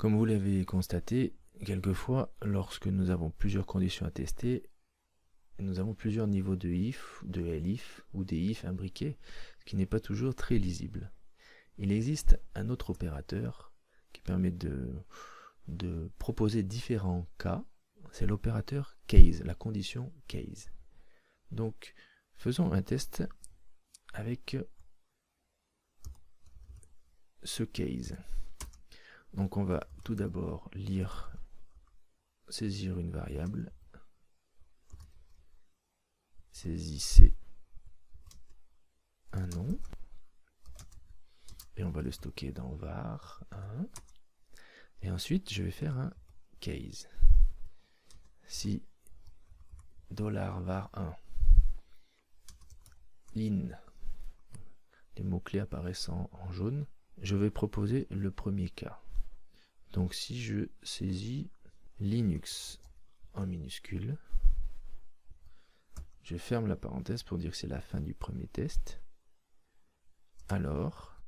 Comme vous l'avez constaté, quelquefois, lorsque nous avons plusieurs conditions à tester, nous avons plusieurs niveaux de if, de elif ou des if imbriqués, ce qui n'est pas toujours très lisible. Il existe un autre opérateur qui permet de proposer différents cas, c'est l'opérateur case, la condition case. Donc, faisons un test avec ce case. Donc on va tout d'abord saisir une variable, saisissez un nom, et on va le stocker dans var 1, et ensuite je vais faire un case. Si $var1 in, les mots-clés apparaissant en jaune, je vais proposer le premier cas. Donc si je saisis Linux en minuscule, je ferme la parenthèse pour dire que c'est la fin du premier test, alors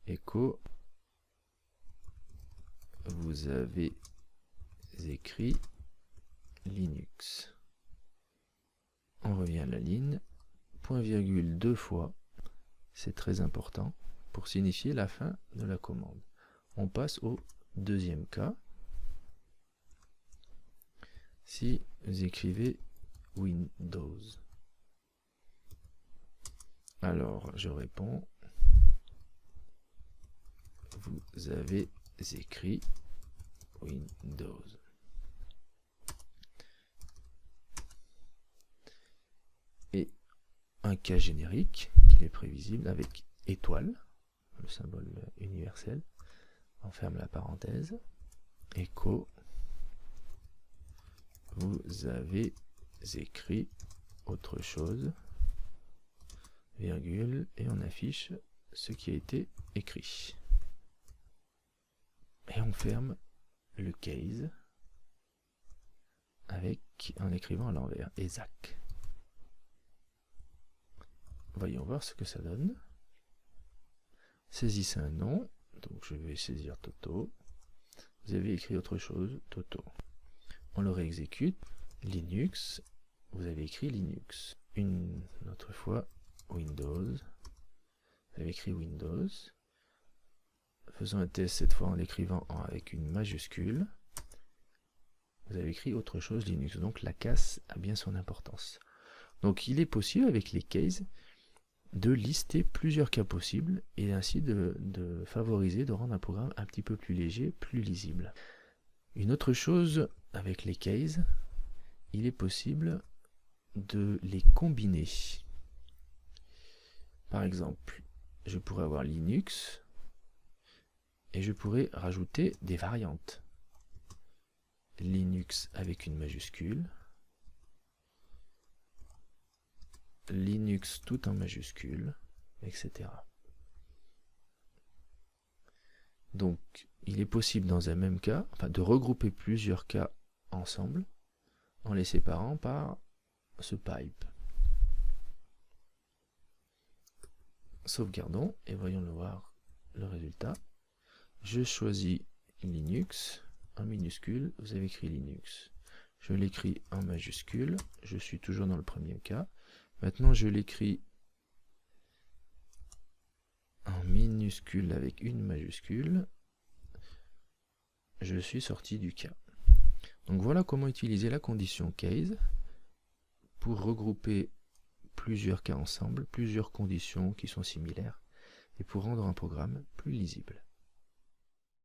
echo, vous avez écrit Linux. On revient à la ligne, point virgule 2 fois, c'est très important pour signifier la fin de la commande. On passe au deuxième cas. Si vous écrivez Windows, alors je réponds, vous avez écrit Windows. Et un cas générique, qui est prévisible avec étoile, le symbole universel. On ferme la parenthèse, echo, vous avez écrit autre chose, virgule, et on affiche ce qui a été écrit. Et on ferme le case en écrivant à l'envers, exact. Voyons voir ce que ça donne. Saisissez un nom, donc je vais saisir Toto. Vous avez écrit autre chose, Toto. On le réexécute, Linux, vous avez écrit Linux. Une autre fois, Windows, vous avez écrit Windows. Faisons un test cette fois en l'écrivant avec une majuscule. Vous avez écrit autre chose, Linux. Donc la casse a bien son importance. Donc il est possible avec les cases de lister plusieurs cas possibles et ainsi de favoriser, de rendre un programme un petit peu plus léger, plus lisible. Une autre chose avec les cases, il est possible de les combiner. Par exemple, je pourrais avoir Linux et je pourrais rajouter des variantes. Linux avec une majuscule, Linux tout en majuscule, etc. Donc, il est possible dans un même cas, de regrouper plusieurs cas ensemble, en les séparant par ce pipe. Sauvegardons et voyons voir le résultat. Je choisis Linux en minuscule, vous avez écrit Linux. Je l'écris en majuscule, je suis toujours dans le premier cas. Maintenant je l'écris en minuscule avec une majuscule. Je suis sorti du cas. Donc voilà comment utiliser la condition case pour regrouper plusieurs cas ensemble, plusieurs conditions qui sont similaires, et pour rendre un programme plus lisible.